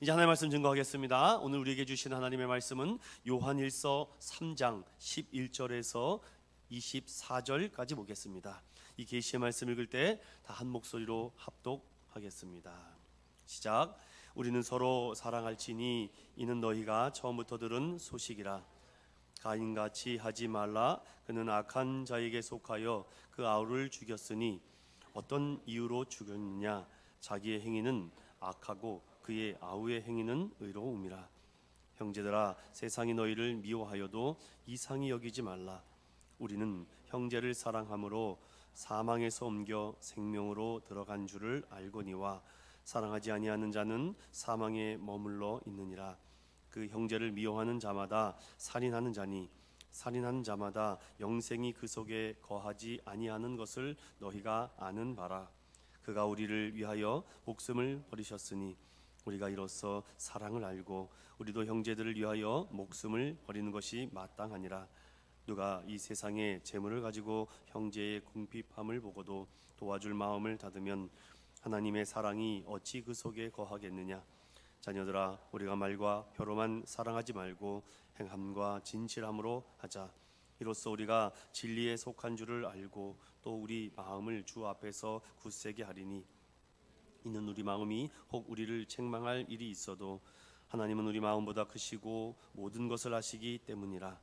이제 하나님의 말씀 증거하겠습니다. 오늘 우리에게 주신 하나님의 말씀은 요한일서 3장 11절에서 24절까지 보겠습니다. 이 계시의 말씀 읽을 때 다 한 목소리로 합독하겠습니다. 시작. 우리는 서로 사랑할지니 이는 너희가 처음부터 들은 소식이라. 가인같이 하지 말라. 그는 악한 자에게 속하여 그 아우를 죽였으니 어떤 이유로 죽였느냐. 자기의 행위는 악하고 그의 아우의 행위는 의로움이라. 형제들아, 세상이 너희를 미워하여도 이상히 여기지 말라. 우리는 형제를 사랑함으로 사망에서 옮겨 생명으로 들어간 줄을 알거니와 사랑하지 아니하는 자는 사망에 머물러 있느니라. 그 형제를 미워하는 자마다 살인하는 자니 살인하는 자마다 영생이 그 속에 거하지 아니하는 것을 너희가 아는 바라. 그가 우리를 위하여 목숨을 버리셨으니 우리가 이로써 사랑을 알고 우리도 형제들을 위하여 목숨을 버리는 것이 마땅하니라. 누가 이 세상에 재물을 가지고 형제의 궁핍함을 보고도 도와줄 마음을 닫으면 하나님의 사랑이 어찌 그 속에 거하겠느냐. 자녀들아, 우리가 말과 혀로만 사랑하지 말고 행함과 진실함으로 하자. 이로써 우리가 진리에 속한 줄을 알고 또 우리 마음을 주 앞에서 굳세게 하리니 이는 우리 마음이 혹 우리를 책망할 일이 있어도 하나님은 우리 마음보다 크시고 모든 것을 아시기 때문이라.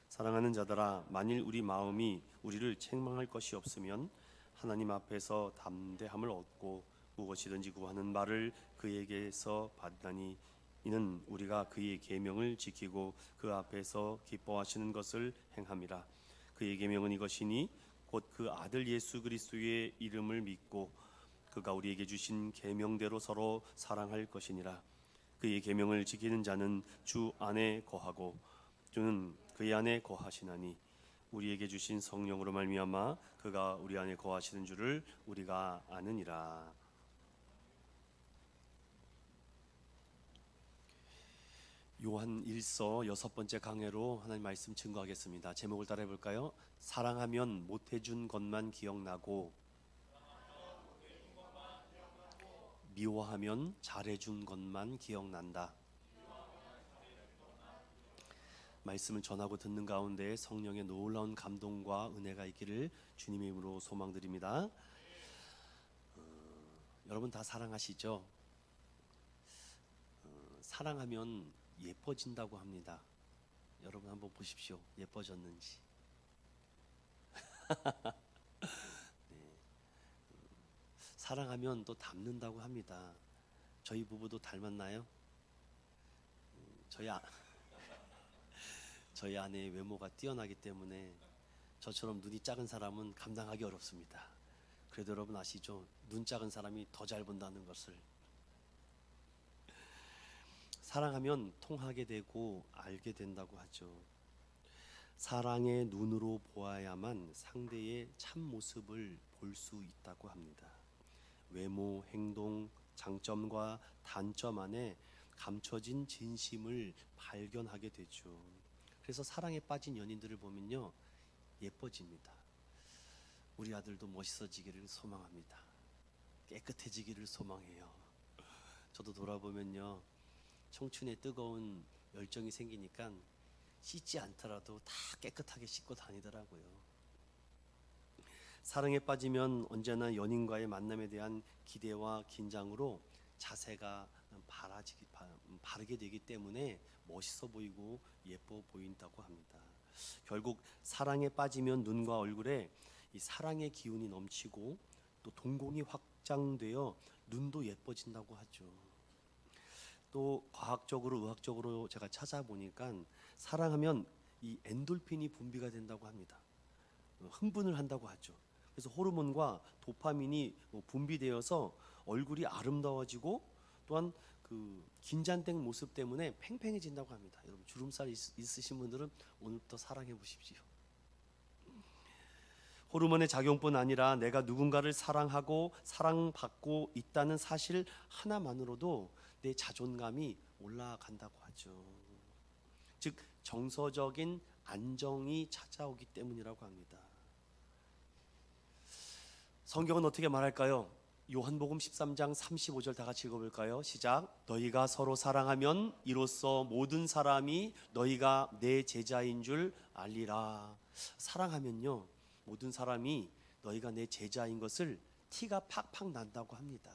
사랑하는 자들아, 만일 우리 마음이 우리를 책망할 것이 없으면 하나님 앞에서 담대함을 얻고 무엇이든지 구하는 말을 그에게서 받나니 이는 우리가 그의 계명을 지키고 그 앞에서 기뻐하시는 것을 행함이라. 그의 계명은 이것이니 곧 그 아들 예수 그리스도의 이름을 믿고 그가 우리에게 주신 계명대로 서로 사랑할 것이니라. 그의 계명을 지키는 자는 주 안에 거하고 주는 그의 안에 거하시나니 우리에게 주신 성령으로 말미암아 그가 우리 안에 거하시는 줄을 우리가 아느니라. 요한일서 6번째 강해로 하나님 말씀 증거하겠습니다. 제목을 따라해 볼까요? 사랑하면 못해준 것만 기억나고 미워하면 잘해준 것만 기억난다. 말씀을 전하고 듣는 가운데 성령의 놀라운 감동과 은혜가 있기를 주님의 이름으로 소망드립니다. 여러분 다 사랑하시죠? 사랑하면 예뻐진다고 합니다. 여러분 한번 보십시오. 예뻐졌는지. 네. 사랑하면 또 닮는다고 합니다. 저희 부부도 닮았나요? 저희 아내의 외모가 뛰어나기 때문에 저처럼 눈이 작은 사람은 감당하기 어렵습니다. 그래도 여러분 아시죠? 눈 작은 사람이 더 잘 본다는 것을. 사랑하면 통하게 되고 알게 된다고 하죠. 사랑의 눈으로 보아야만 상대의 참 모습을 볼 수 있다고 합니다. 외모, 행동, 장점과 단점 안에 감춰진 진심을 발견하게 되죠. 그래서 사랑에 빠진 연인들을 보면요, 예뻐집니다. 우리 아들도 멋있어지기를 소망합니다. 깨끗해지기를 소망해요. 저도 돌아보면요, 청춘의 뜨거운 열정이 생기니까 씻지 않더라도 다 깨끗하게 씻고 다니더라고요. 사랑에 빠지면 언제나 연인과의 만남에 대한 기대와 긴장으로 자세가 바르게 되기 때문에 멋있어 보이고 예뻐 보인다고 합니다. 결국 사랑에 빠지면 눈과 얼굴에 이 사랑의 기운이 넘치고 또 동공이 확장되어 눈도 예뻐진다고 하죠. 또 과학적으로 의학적으로 제가 찾아보니까 사랑하면 이 엔돌핀이 분비가 된다고 합니다. 흥분을 한다고 하죠. 그래서 호르몬과 도파민이 분비되어서 얼굴이 아름다워지고 또한 그 긴장된 모습 때문에 팽팽해진다고 합니다. 여러분 주름살 있으신 분들은 오늘부터 사랑해 보십시오. 호르몬의 작용뿐 아니라 내가 누군가를 사랑하고 사랑받고 있다는 사실 하나만으로도 내 자존감이 올라간다고 하죠. 즉 정서적인 안정이 찾아오기 때문이라고 합니다. 성경은 어떻게 말할까요? 요한복음 13장 35절 다 같이 읽어볼까요? 시작. 너희가 서로 사랑하면 이로써 모든 사람이 너희가 내 제자인 줄 알리라. 사랑하면요, 모든 사람이 너희가 내 제자인 것을 티가 팍팍 난다고 합니다.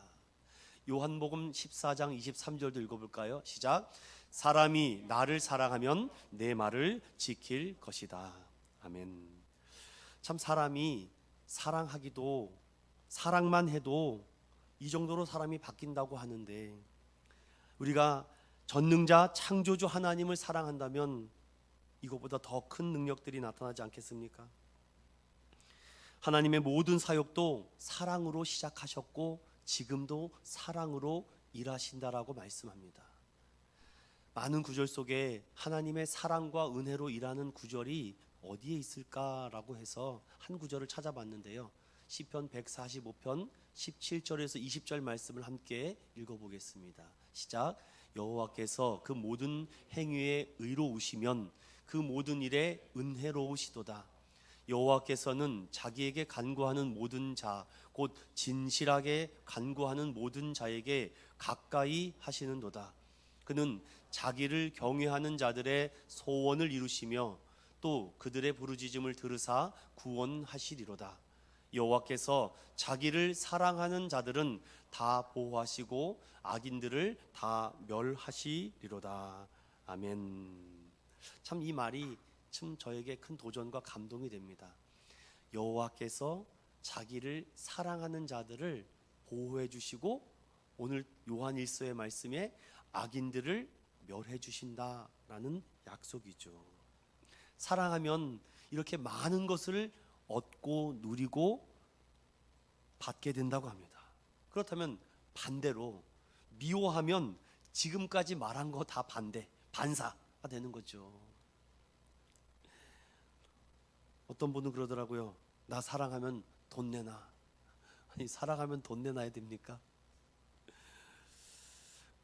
요한복음 14장 23절도 읽어볼까요? 시작. 사람이 나를 사랑하면 내 말을 지킬 것이다. 아멘. 참 사람이 사랑하기도, 사랑만 해도 이 정도로 사람이 바뀐다고 하는데, 우리가 전능자 창조주 하나님을 사랑한다면 이것보다 더 큰 능력들이 나타나지 않겠습니까? 하나님의 모든 사역도 사랑으로 시작하셨고 지금도 사랑으로 일하신다라고 말씀합니다. 많은 구절 속에 하나님의 사랑과 은혜로 일하는 구절이 어디에 있을까라고 해서 한 구절을 찾아봤는데요. 시편 145편 17절에서 20절 말씀을 함께 읽어보겠습니다. 시작. 여호와께서 그 모든 행위에 의로우시면 그 모든 일에 은혜로우시도다. 여호와께서는 자기에게 간구하는 모든 자, 곧 진실하게 간구하는 모든 자에게 가까이 하시는도다. 그는 자기를 경외하는 자들의 소원을 이루시며 또 그들의 부르짖음을 들으사 구원하시리로다. 여호와께서 자기를 사랑하는 자들은 다 보호하시고 악인들을 다 멸하시리로다. 아멘. 참 이 말이 참 저에게 큰 도전과 감동이 됩니다. 여호와께서 자기를 사랑하는 자들을 보호해 주시고 오늘 요한 1서의 말씀에 악인들을 멸해 주신다라는 약속이죠. 사랑하면 이렇게 많은 것을 얻고 누리고 받게 된다고 합니다. 그렇다면 반대로 미워하면 지금까지 말한 거 다 반사가 되는 거죠. 어떤 분은 그러더라고요. 나 사랑하면 돈 내놔. 아니, 사랑하면 돈 내놔야 됩니까?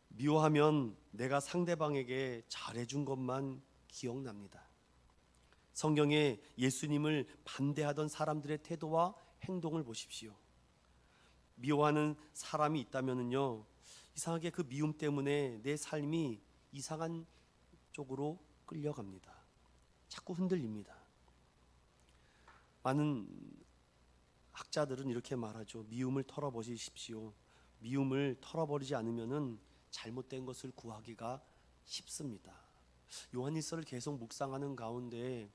미워하면 내가 상대방에게 잘해준 것만 기억납니다. 성경에 예수님을 반대하던 사람들의 태도와 행동을 보십시오. 미워하는 사람이 있다면요, 이상하게 그 미움 때문에 내 삶이 이상한 쪽으로 끌려갑니다. 자꾸 흔들립니다. 많은 학자들은 이렇게 말하죠. 미움을 털어버리십시오. 미움을 털어버리지 않으면은 잘못된 것을 구하기가 쉽습니다. 요한일서를 계속 묵상하는 가운데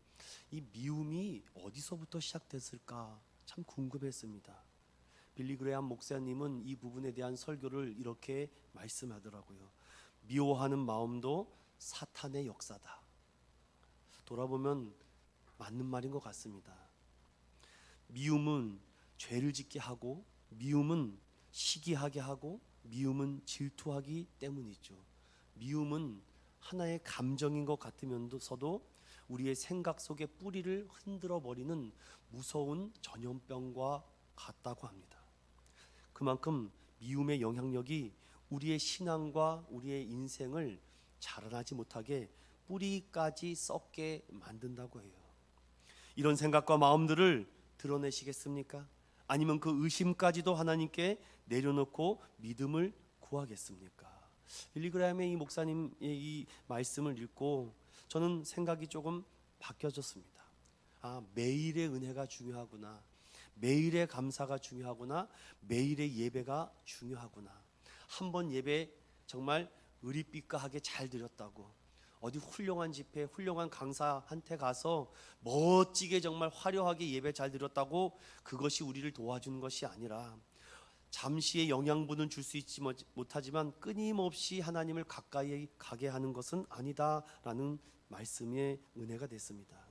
이 미움이 어디서부터 시작됐을까 참 궁금했습니다. 빌리 그레이엄 목사님은 이 부분에 대한 설교를 이렇게 말씀하더라고요. 미워하는 마음도 사탄의 역사다. 돌아보면 맞는 말인 것 같습니다. 미움은 죄를 짓게 하고, 미움은 시기하게 하고, 미움은 질투하기 때문이죠. 미움은 하나의 감정인 것 같으면서도 우리의 생각 속에 뿌리를 흔들어 버리는 무서운 전염병과 같다고 합니다. 그만큼 미움의 영향력이 우리의 신앙과 우리의 인생을 자라나지 못하게 뿌리까지 썩게 만든다고 해요. 이런 생각과 마음들을 드러내시겠습니까? 아니면 그 의심까지도 하나님께 내려놓고 믿음을 구하겠습니까? 빌리 그레이엄의 이 목사님의 이 말씀을 읽고 저는 생각이 조금 바뀌어졌습니다. 매일의 은혜가 중요하구나. 매일의 감사가 중요하구나. 매일의 예배가 중요하구나. 한 번 예배 정말 의리빛가하게 잘 드렸다고, 어디 훌륭한 집회, 훌륭한 강사한테 가서 멋지게 정말 화려하게 예배 잘 드렸다고 그것이 우리를 도와주는 것이 아니라, 잠시의 영양분은 줄 수 있지 못하지만 끊임없이 하나님을 가까이 가게 하는 것은 아니다라는 말씀의 은혜가 됐습니다.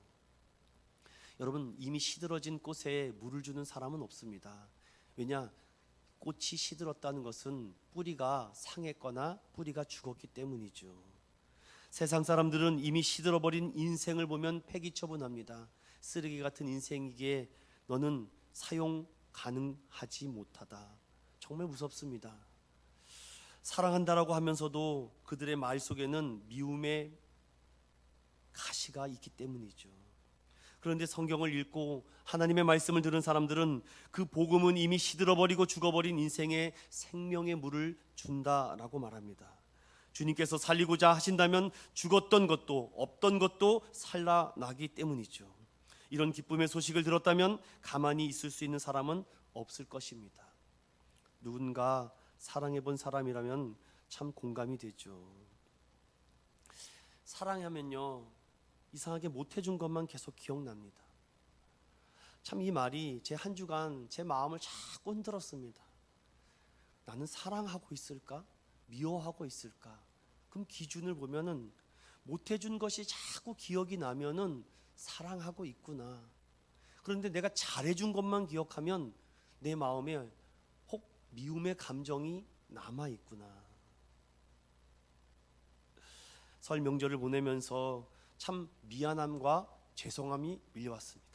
여러분, 이미 시들어진 꽃에 물을 주는 사람은 없습니다. 왜냐? 꽃이 시들었다는 것은 뿌리가 상했거나 뿌리가 죽었기 때문이죠. 세상 사람들은 이미 시들어버린 인생을 보면 폐기처분합니다. 쓰레기 같은 인생이기에 너는 사용 가능하지 못하다. 정말 무섭습니다. 사랑한다라고 하면서도 그들의 말 속에는 미움의 가시가 있기 때문이죠. 그런데 성경을 읽고 하나님의 말씀을 들은 사람들은 그 복음은 이미 시들어버리고 죽어버린 인생의 생명의 물을 준다라고 말합니다. 주님께서 살리고자 하신다면 죽었던 것도 없던 것도 살아나기 때문이죠. 이런 기쁨의 소식을 들었다면 가만히 있을 수 있는 사람은 없을 것입니다. 누군가 사랑해 본 사람이라면 참 공감이 되죠. 사랑하면요, 이상하게 못해준 것만 계속 기억납니다. 참 이 말이 제 한 주간 제 마음을 자꾸 흔들었습니다. 나는 사랑하고 있을까? 미워하고 있을까? 그럼 기준을 보면은 못해준 것이 자꾸 기억이 나면은 사랑하고 있구나. 그런데 내가 잘해준 것만 기억하면 내 마음에 혹 미움의 감정이 남아 있구나. 설 명절을 보내면서 참 미안함과 죄송함이 밀려왔습니다.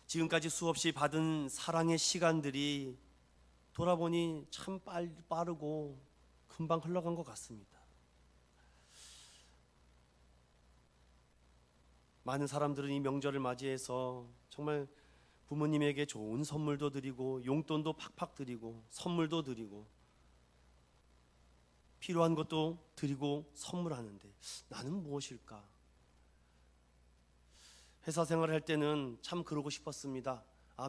지금까지 수없이 받은 사랑의 시간들이 돌아보니 참 빠르고 금방 흘러간 것 같습니다. 많은 사람들은 이 명절을 맞이해서 정말 부모님에게 좋은 선물도 드리고 용돈도 팍팍 드리고 선물도 드리고 필요한 것도 드리고 선물하는데 나는 무엇일까? 회사 생활을 할 때는 참 그러고 싶었습니다.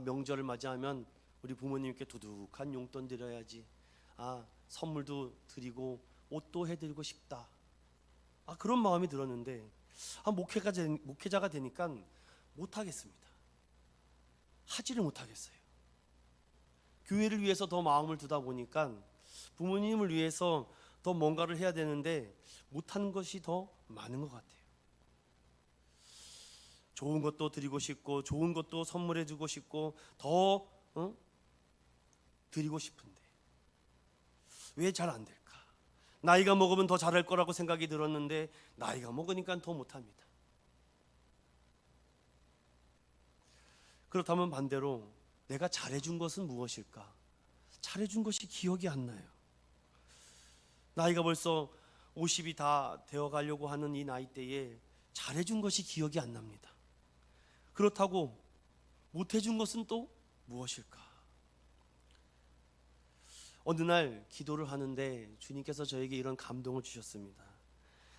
명절을 맞이하면 우리 부모님께 두둑한 용돈 드려야지. 선물도 드리고 옷도 해드리고 싶다. 그런 마음이 들었는데 목회자가 되니까 못하겠습니다. 하지를 못하겠어요. 교회를 위해서 더 마음을 두다 보니까 부모님을 위해서 더 뭔가를 해야 되는데 못하는 것이 더 많은 것 같아요. 좋은 것도 드리고 싶고 좋은 것도 선물해 주고 싶고 더 드리고 싶은데 왜 잘 안 될까? 나이가 먹으면 더 잘할 거라고 생각이 들었는데 나이가 먹으니까 더 못합니다. 그렇다면 반대로 내가 잘해준 것은 무엇일까? 잘해준 것이 기억이 안 나요. 나이가 벌써 50이 다 되어가려고 하는 이 나이대에 잘해준 것이 기억이 안 납니다. 그렇다고 못해준 것은 또 무엇일까? 어느 날 기도를 하는데 주님께서 저에게 이런 감동을 주셨습니다.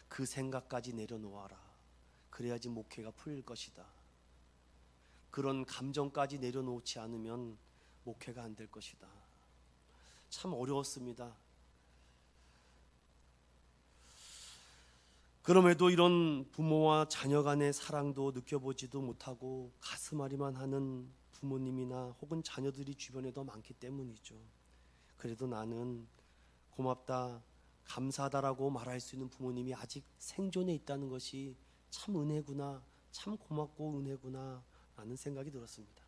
그 생각까지 내려놓아라. 그래야지 목회가 풀릴 것이다. 그런 감정까지 내려놓지 않으면 목회가 안 될 것이다. 참 어려웠습니다. 그럼에도 이런 부모와 자녀 간의 사랑도 느껴보지도 못하고 가슴앓이만 하는 부모님이나 혹은 자녀들이 주변에 더 많기 때문이죠. 그래도 나는 고맙다, 감사하다라고 말할 수 있는 부모님이 아직 생존해 있다는 것이 참 은혜구나, 참 고맙고 은혜구나 라는 생각이 들었습니다.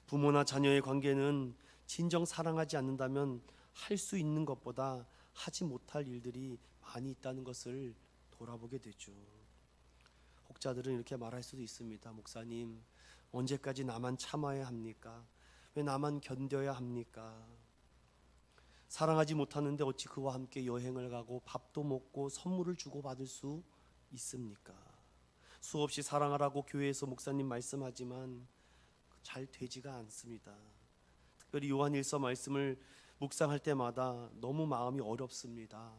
부모나 자녀의 관계는 진정 사랑하지 않는다면 할 수 있는 것보다 하지 못할 일들이 많이 있다는 것을 돌아보게 되죠. 혹자들은 이렇게 말할 수도 있습니다. 목사님, 언제까지 나만 참아야 합니까? 왜 나만 견뎌야 합니까? 사랑하지 못하는데 어찌 그와 함께 여행을 가고 밥도 먹고 선물을 주고 받을 수 있습니까? 수없이 사랑하라고 교회에서 목사님 말씀하지만 잘 되지가 않습니다. 특별히 요한일서 말씀을 묵상할 때마다 너무 마음이 어렵습니다.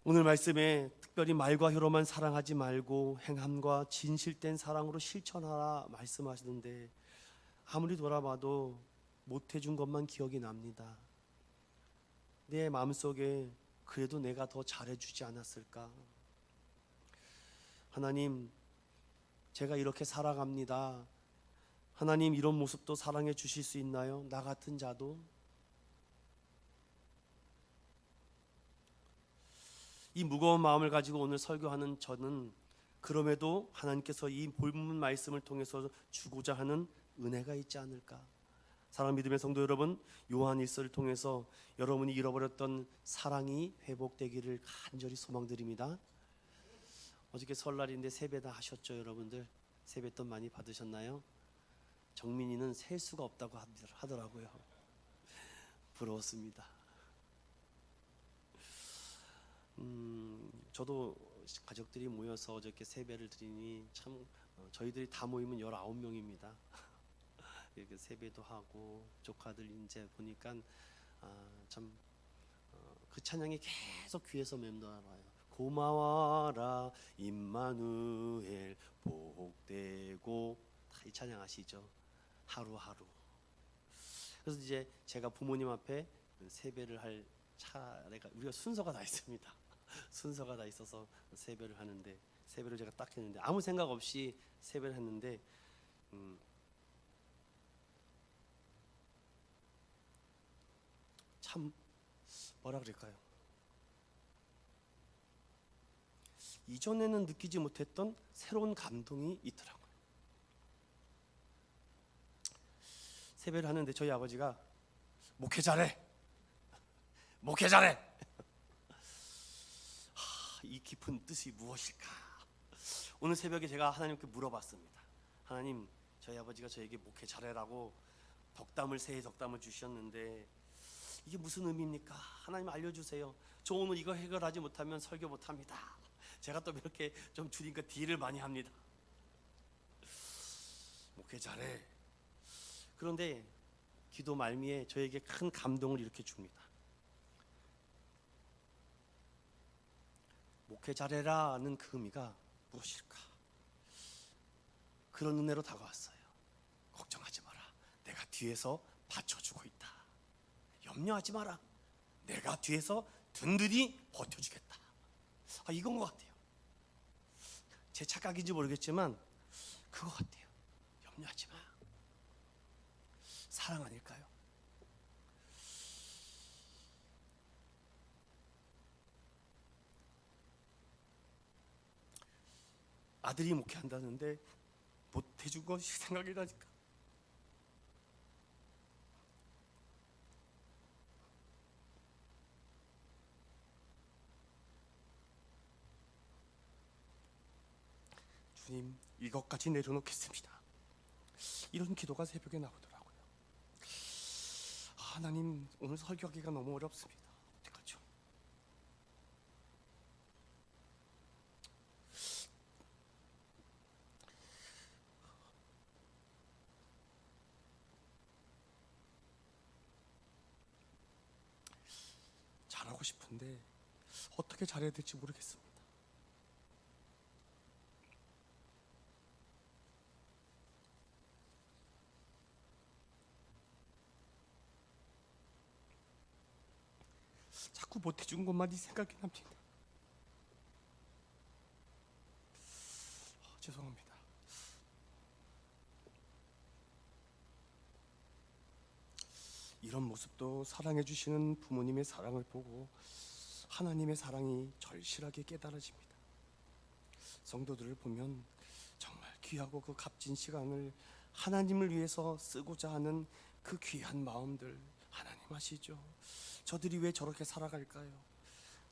오늘 말씀에 특별히 말과 혀로만 사랑하지 말고 행함과 진실된 사랑으로 실천하라 말씀하시는데 아무리 돌아봐도 못해준 것만 기억이 납니다. 내 마음속에 그래도 내가 더 잘해주지 않았을까? 하나님, 제가 이렇게 살아갑니다. 하나님, 이런 모습도 사랑해 주실 수 있나요? 나 같은 자도? 이 무거운 마음을 가지고 오늘 설교하는 저는 그럼에도 하나님께서 이 본문 말씀을 통해서 주고자 하는 은혜가 있지 않을까? 사랑하는 믿음의 성도 여러분, 요한일서를 통해서 여러분이 잃어버렸던 사랑이 회복되기를 간절히 소망드립니다. 어저께 설날인데 세배 다 하셨죠, 여러분들? 세뱃돈 많이 받으셨나요? 정민이는 셀 수가 없다고 하더라고요. 부러웠습니다. 저도 가족들이 모여서 어저께 세배를 드리니 참 저희들이 다 모이면 19명입니다. 이렇게 세배도 하고 조카들 이제 보니까 참 그 찬양이 계속 귀에서 맴돌아와요. 고마워라 임마누엘 복되고, 다 이 찬양 아시죠? 하루하루. 그래서 이제 제가 부모님 앞에 세배를 할 차례가, 우리가 순서가 다 있습니다. 순서가 다 있어서 세배를 하는데, 세배를 제가 딱 했는데 아무 생각 없이 세배를 했는데 참 뭐라 그럴까요? 이전에는 느끼지 못했던 새로운 감동이 있더라고요. 세배를 하는데 저희 아버지가 목회 잘해, 목회 잘해. 이 깊은 뜻이 무엇일까? 오늘 새벽에 제가 하나님께 물어봤습니다. 하나님, 저희 아버지가 저에게 목회 잘해라고 새해 덕담을 주셨는데 이게 무슨 의미입니까? 하나님 알려주세요. 저 오늘 이거 해결하지 못하면 설교 못합니다. 제가 또 이렇게 좀 주니까 딜을 많이 합니다. 목회 잘해. 그런데 기도 말미에 저에게 큰 감동을 일으켜 줍니다. 목회 잘해라는 그 의미가 무엇일까? 그런 은혜로 다가왔어요. 걱정하지 마라, 내가 뒤에서 받쳐주고 있다. 염려하지 마라, 내가 뒤에서 든든히 버텨주겠다. 이건 것 같아요. 제 착각인지 모르겠지만 그거 같아요. 염려하지 마. 사랑 아닐까요? 아들이 목회한다는데 못해준 것이 생각이 나니까 주님, 이것까지 내려놓겠습니다. 이런 기도가 새벽에 나오더라고요. 하나님, 오늘 설교하기가 너무 어렵습니다. 어떡하죠? 잘하고 싶은데 어떻게 잘해야 될지 모르겠습니다. 자꾸 못해준 것만이 생각이 납니다. 죄송합니다. 이런 모습도 사랑해 주시는 부모님의 사랑을 보고 하나님의 사랑이 절실하게 깨달아집니다. 성도들을 보면 정말 귀하고 그 값진 시간을 하나님을 위해서 쓰고자 하는 그 귀한 마음들, 하나님 아시죠? 저들이 왜 저렇게 살아갈까요?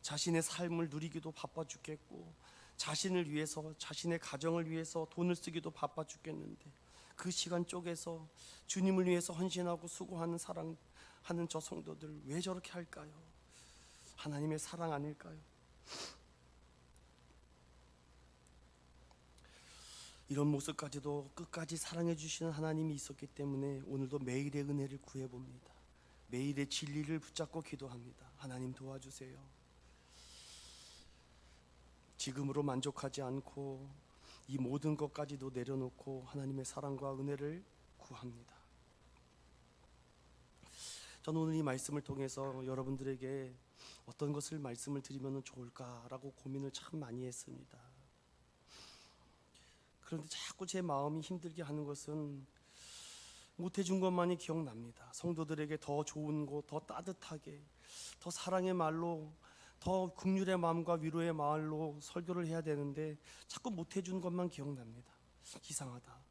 자신의 삶을 누리기도 바빠 죽겠고, 자신을 위해서, 자신의 가정을 위해서 돈을 쓰기도 바빠 죽겠는데 그 시간 쪼개서 주님을 위해서 헌신하고 수고하는 사랑하는 저 성도들 왜 저렇게 할까요? 하나님의 사랑 아닐까요? 이런 모습까지도 끝까지 사랑해 주시는 하나님이 있었기 때문에 오늘도 매일의 은혜를 구해봅니다. 매일의 진리를 붙잡고 기도합니다. 하나님 도와주세요. 지금으로 만족하지 않고 이 모든 것까지도 내려놓고 하나님의 사랑과 은혜를 구합니다. 저는 오늘 이 말씀을 통해서 여러분들에게 어떤 것을 말씀을 드리면 좋을까라고 고민을 참 많이 했습니다. 그런데 자꾸 제 마음이 힘들게 하는 것은 못해준 것만이 기억납니다. 성도들에게 더 좋은 것, 더 따뜻하게, 더 사랑의 말로, 더 긍휼의 마음과 위로의 말로 설교를 해야 되는데 자꾸 못해준 것만 기억납니다. 이상하다,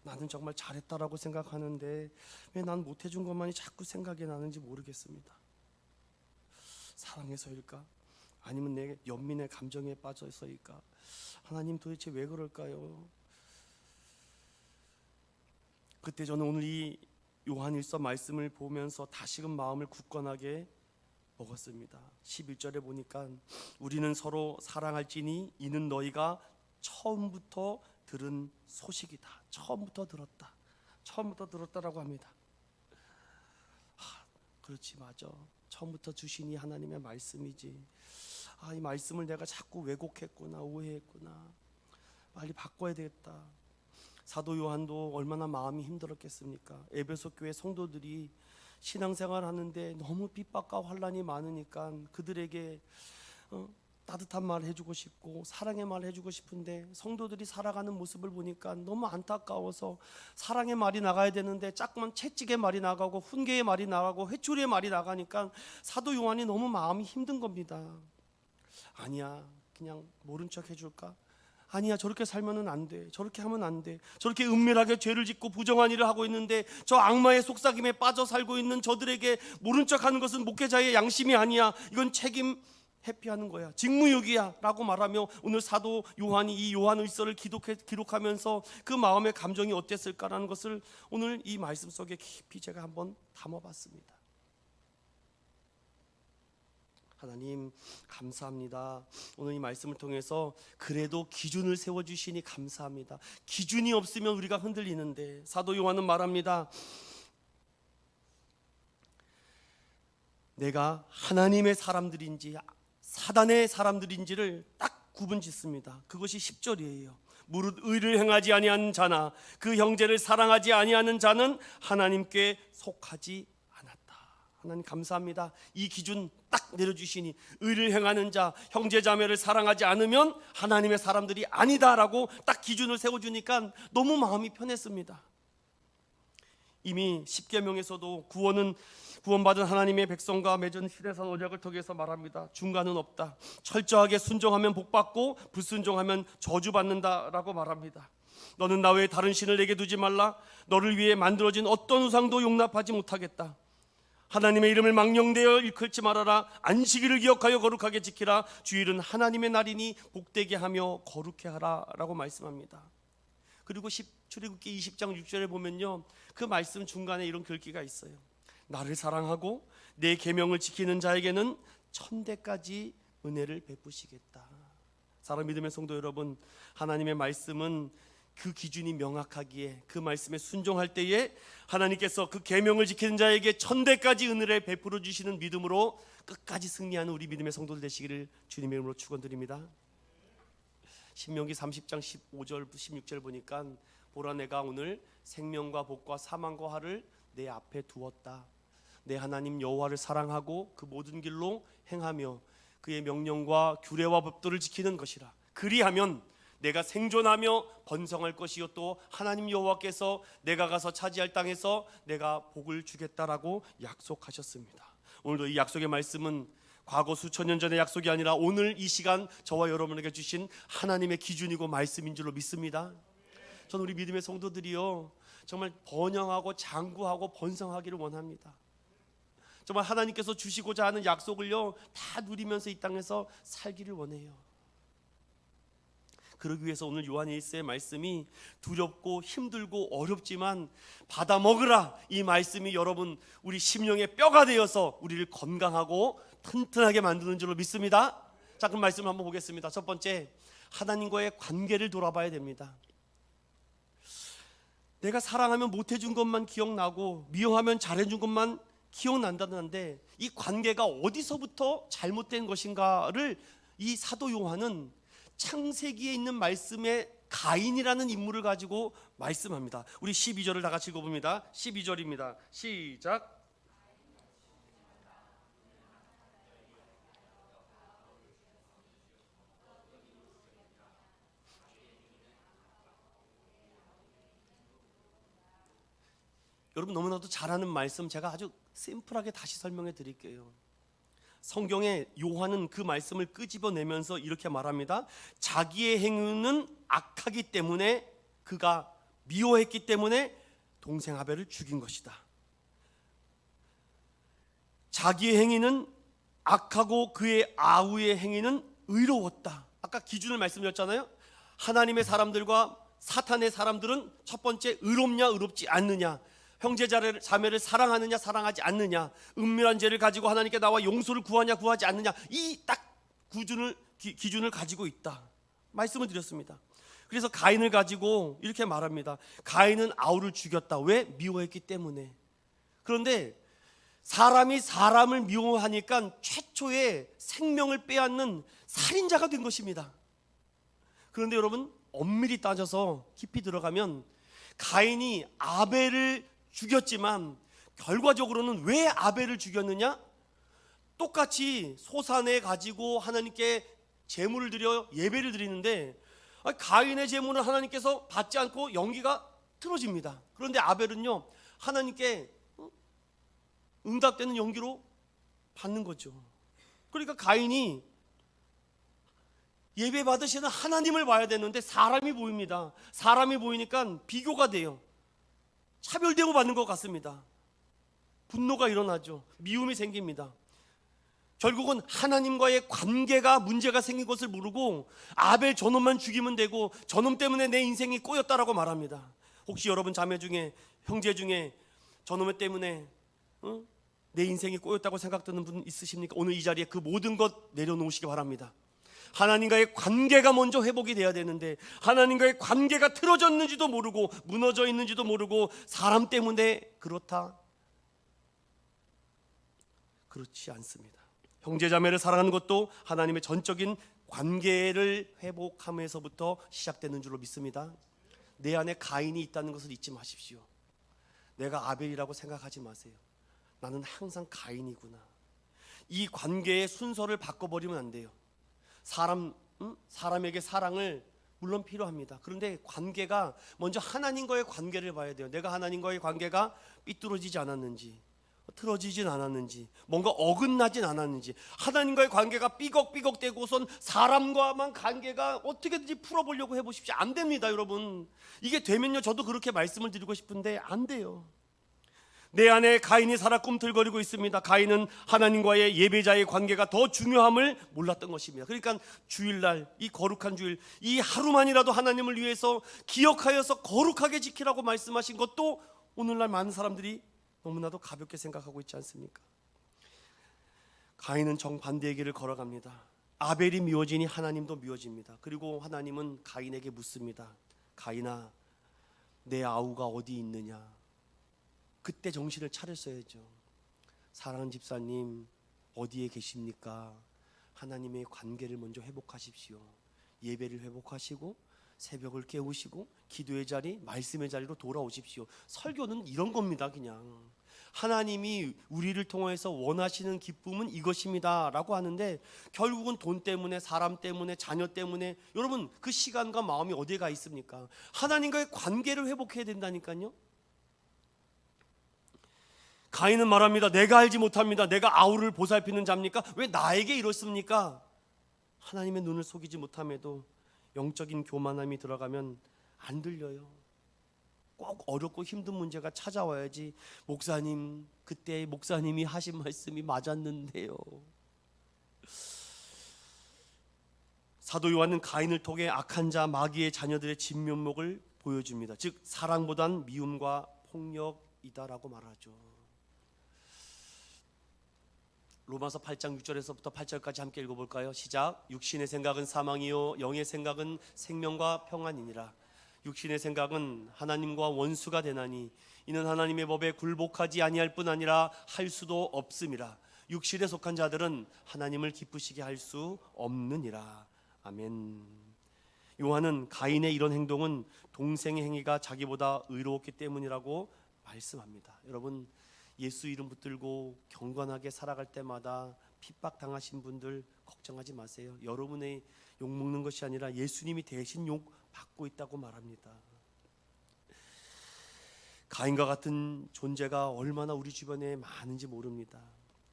나는 정말 잘했다라고 생각하는데 왜 난 못해준 것만이 자꾸 생각이 나는지 모르겠습니다. 사랑해서일까? 아니면 내 연민의 감정에 빠져서일까? 하나님, 도대체 왜 그럴까요? 그때 저는 오늘 이 요한일서 말씀을 보면서 다시금 마음을 굳건하게 먹었습니다. 11절에 보니까 우리는 서로 사랑할지니 이는 너희가 처음부터 들은 소식이다. 처음부터 들었다라고 합니다. 그렇지, 맞아. 처음부터 주신 이 하나님의 말씀이지. 이 말씀을 내가 자꾸 왜곡했구나, 오해했구나. 빨리 바꿔야 되겠다. 사도 요한도 얼마나 마음이 힘들었겠습니까? 에베소 교회 성도들이 신앙생활 하는데 너무 핍박과 환난이 많으니까 그들에게 따뜻한 말 해주고 싶고 사랑의 말 해주고 싶은데 성도들이 살아가는 모습을 보니까 너무 안타까워서 사랑의 말이 나가야 되는데 자꾸만 채찍의 말이 나가고 훈계의 말이 나가고 회초리의 말이 나가니까 사도 요한이 너무 마음이 힘든 겁니다. 아니야, 그냥 모른 척 해줄까? 아니야, 저렇게 살면은 안 돼. 저렇게 하면 안 돼. 저렇게 은밀하게 죄를 짓고 부정한 일을 하고 있는데 저 악마의 속삭임에 빠져 살고 있는 저들에게 모른 척하는 것은 목회자의 양심이 아니야. 이건 책임 회피하는 거야. 직무유기야 라고 말하며 오늘 사도 요한이 이 요한일서를 기록하면서 그 마음의 감정이 어땠을까라는 것을 오늘 이 말씀 속에 깊이 제가 한번 담아봤습니다. 하나님 감사합니다. 오늘 이 말씀을 통해서 그래도 기준을 세워주시니 감사합니다. 기준이 없으면 우리가 흔들리는데 사도 요한은 말합니다. 내가 하나님의 사람들인지 사단의 사람들인지를 딱 구분짓습니다. 그것이 10절이에요. 무릇 의를 행하지 아니하는 자나 그 형제를 사랑하지 아니하는 자는 하나님께 속하지 않았다. 하나님 감사합니다. 이 기준 딱 내려주시니 의를 행하는 자, 형제자매를 사랑하지 않으면 하나님의 사람들이 아니다라고 딱 기준을 세워주니까 너무 마음이 편했습니다. 이미 십계명에서도 구원받은 하나님의 백성과 맺은 시내산 언약을 통해서 말합니다. 중간은 없다. 철저하게 순종하면 복받고 불순종하면 저주받는다라고 말합니다. 너는 나 외에 다른 신을 내게 두지 말라. 너를 위해 만들어진 어떤 우상도 용납하지 못하겠다. 하나님의 이름을 망령되어 일컬지 말아라. 안식일을 기억하여 거룩하게 지키라. 주일은 하나님의 날이니 복되게 하며 거룩해 하라 라고 말씀합니다. 그리고 출애굽기 20장 6절에 보면요, 그 말씀 중간에 이런 글귀가 있어요. 나를 사랑하고 내 계명을 지키는 자에게는 천대까지 은혜를 베푸시겠다. 사랑 믿음의 성도 여러분, 하나님의 말씀은 그 기준이 명확하기에 그 말씀에 순종할 때에 하나님께서 그 계명을 지키는 자에게 천대까지 은혜를 베풀어 주시는 믿음으로 끝까지 승리하는 우리 믿음의 성도들 되시기를 주님의 이름으로 축원드립니다. 신명기 30장 15절 16절 보니까 보라 내가 오늘 생명과 복과 사망과 화를 내 앞에 두었다. 내 하나님 여호와를 사랑하고 그 모든 길로 행하며 그의 명령과 규례와 법도를 지키는 것이라. 그리하면 내가 생존하며 번성할 것이요 또 하나님 여호와께서 내가 가서 차지할 땅에서 내가 복을 주겠다라고 약속하셨습니다. 오늘도 이 약속의 말씀은 과거 수천 년 전의 약속이 아니라 오늘 이 시간 저와 여러분에게 주신 하나님의 기준이고 말씀인 줄로 믿습니다. 저는 우리 믿음의 성도들이요 정말 번영하고 장구하고 번성하기를 원합니다. 정말 하나님께서 주시고자 하는 약속을요 다 누리면서 이 땅에서 살기를 원해요. 그러기 위해서 오늘 요한일서의 말씀이 두렵고 힘들고 어렵지만 받아 먹으라, 이 말씀이 여러분 우리 심령의 뼈가 되어서 우리를 건강하고 튼튼하게 만드는 줄로 믿습니다. 자, 그럼 말씀을 한번 보겠습니다. 첫 번째, 하나님과의 관계를 돌아봐야 됩니다. 내가 사랑하면 못해준 것만 기억나고 미워하면 잘해준 것만 기억난다는데 이 관계가 어디서부터 잘못된 것인가를 이 사도 요한은 창세기에 있는 말씀의 가인이라는 인물을 가지고 말씀합니다. 우리 12절을 다 같이 읽어봅니다. 12절입니다. 시작. 여러분 너무나도 잘 아는 말씀 제가 아주 심플하게 다시 설명해 드릴게요. 성경에 요한은 그 말씀을 끄집어내면서 이렇게 말합니다. 자기의 행위는 악하기 때문에 그가 미워했기 때문에 동생 아벨을 죽인 것이다. 자기의 행위는 악하고 그의 아우의 행위는 의로웠다. 아까 기준을 말씀드렸잖아요. 하나님의 사람들과 사탄의 사람들은 첫 번째 의롭냐 의롭지 않느냐. 형제 자매를 사랑하느냐 사랑하지 않느냐, 은밀한 죄를 가지고 하나님께 나와 용서를 구하냐 구하지 않느냐, 이 딱 기준을 가지고 있다 말씀을 드렸습니다. 그래서 가인을 가지고 이렇게 말합니다. 가인은 아우를 죽였다. 왜? 미워했기 때문에. 그런데 사람이 사람을 미워하니까 최초의 생명을 빼앗는 살인자가 된 것입니다. 그런데 여러분, 엄밀히 따져서 깊이 들어가면 가인이 아벨을 죽였지만 결과적으로는 왜 아벨을 죽였느냐? 똑같이 소산에 가지고 하나님께 제물을 드려 예배를 드리는데 가인의 제물은 하나님께서 받지 않고 연기가 틀어집니다. 그런데 아벨은요, 하나님께 응답되는 연기로 받는 거죠. 그러니까 가인이 예배 받으시는 하나님을 봐야 되는데 사람이 보입니다. 사람이 보이니까 비교가 돼요. 차별대우 받는 것 같습니다. 분노가 일어나죠. 미움이 생깁니다. 결국은 하나님과의 관계가 문제가 생긴 것을 모르고 아벨 저놈만 죽이면 되고 저놈 때문에 내 인생이 꼬였다라고 말합니다. 혹시 여러분 자매 중에, 형제 중에 저놈 때문에 내 인생이 꼬였다고 생각되는 분 있으십니까? 오늘 이 자리에 그 모든 것 내려놓으시기 바랍니다. 하나님과의 관계가 먼저 회복이 돼야 되는데 하나님과의 관계가 틀어졌는지도 모르고 무너져 있는지도 모르고 사람 때문에 그렇다? 그렇지 않습니다. 형제자매를 사랑하는 것도 하나님의 전적인 관계를 회복하면서부터 시작되는 줄로 믿습니다. 내 안에 가인이 있다는 것을 잊지 마십시오. 내가 아벨이라고 생각하지 마세요. 나는 항상 가인이구나. 이 관계의 순서를 바꿔버리면 안 돼요. 사람에게 사랑을 물론 필요합니다. 그런데 관계가 먼저 하나님과의 관계를 봐야 돼요. 내가 하나님과의 관계가 삐뚤어지지 않았는지, 틀어지진 않았는지, 뭔가 어긋나진 않았는지. 하나님과의 관계가 삐걱삐걱대고선 사람과만 관계가 어떻게든지 풀어보려고 해보십시오. 안 됩니다, 여러분. 이게 되면요, 저도 그렇게 말씀을 드리고 싶은데 안 돼요. 내 안에 가인이 살아 꿈틀거리고 있습니다. 가인은 하나님과의 예배자의 관계가 더 중요함을 몰랐던 것입니다. 그러니까 주일날, 이 거룩한 주일, 이 하루만이라도 하나님을 위해서 기억하여서 거룩하게 지키라고 말씀하신 것도 오늘날 많은 사람들이 너무나도 가볍게 생각하고 있지 않습니까? 가인은 정반대의 길을 걸어갑니다. 아벨이 미워지니 하나님도 미워집니다. 그리고 하나님은 가인에게 묻습니다. 가인아, 내 아우가 어디 있느냐? 그때 정신을 차렸어야죠. 사랑하는 집사님, 어디에 계십니까? 하나님의 관계를 먼저 회복하십시오. 예배를 회복하시고 새벽을 깨우시고 기도의 자리, 말씀의 자리로 돌아오십시오. 설교는 이런 겁니다. 그냥 하나님이 우리를 통해서 원하시는 기쁨은 이것입니다 라고 하는데 결국은 돈 때문에, 사람 때문에, 자녀 때문에, 여러분 그 시간과 마음이 어디에 가 있습니까? 하나님과의 관계를 회복해야 된다니까요. 가인은 말합니다. 내가 알지 못합니다. 내가 아우를 보살피는 자입니까? 왜 나에게 이렇습니까? 하나님의 눈을 속이지 못함에도 영적인 교만함이 들어가면 안 들려요. 꼭 어렵고 힘든 문제가 찾아와야지 목사님, 그때 목사님이 하신 말씀이 맞았는데요. 사도 요한은 가인을 통해 악한 자, 마귀의 자녀들의 진면목을 보여줍니다. 즉 사랑보단 미움과 폭력이다라고 말하죠. 로마서 8장 6절에서부터 8절까지 함께 읽어볼까요? 시작. 육신의 생각은 사망이요 영의 생각은 생명과 평안이니라. 육신의 생각은 하나님과 원수가 되나니 이는 하나님의 법에 굴복하지 아니할 뿐 아니라 할 수도 없음이라. 육신에 속한 자들은 하나님을 기쁘시게 할 수 없느니라. 아멘. 요한은 가인의 이런 행동은 동생의 행위가 자기보다 의로웠기 때문이라고 말씀합니다. 여러분, 예수 이름 붙들고 경건하게 살아갈 때마다 핍박당하신 분들 걱정하지 마세요. 여러분의 욕먹는 것이 아니라 예수님이 대신 욕 받고 있다고 말합니다. 가인과 같은 존재가 얼마나 우리 주변에 많은지 모릅니다.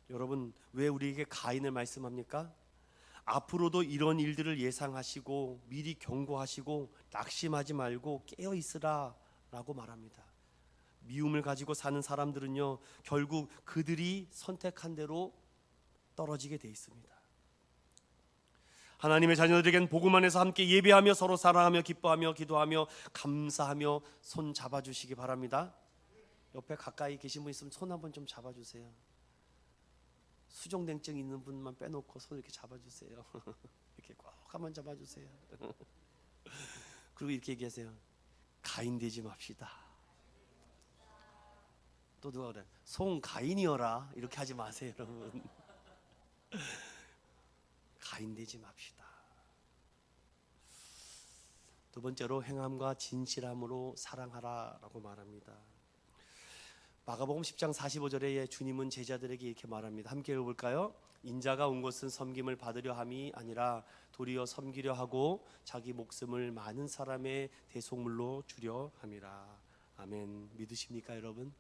여러분, 왜 우리에게 가인을 말씀합니까? 앞으로도 이런 일들을 예상하시고 미리 경고하시고 낙심하지 말고 깨어 있으라 라고 말합니다. 미움을 가지고 사는 사람들은요, 결국 그들이 선택한 대로 떨어지게 돼 있습니다. 하나님의 자녀들에겐 복음 안에서 함께 예배하며 서로 사랑하며 기뻐하며 기도하며 감사하며 손 잡아주시기 바랍니다. 옆에 가까이 계신 분 있으면 손 한번 좀 잡아주세요. 수종냉증 있는 분만 빼놓고 손을 이렇게 잡아주세요. 이렇게 꼭 한번 잡아주세요. 그리고 이렇게 얘기하세요. 가인되지 맙시다. 또 누가 그래? 송가인이어라. 이렇게 하지 마세요, 여러분. 가인되지 맙시다. 두 번째로 행함과 진실함으로 사랑하라라고 말합니다. 마가복음 10장 45절에 주님은 제자들에게 이렇게 말합니다. 함께 읽어볼까요? 인자가 온 것은 섬김을 받으려 함이 아니라 도리어 섬기려 하고 자기 목숨을 많은 사람의 대속물로 주려 함이라. 아멘. 믿으십니까, 여러분?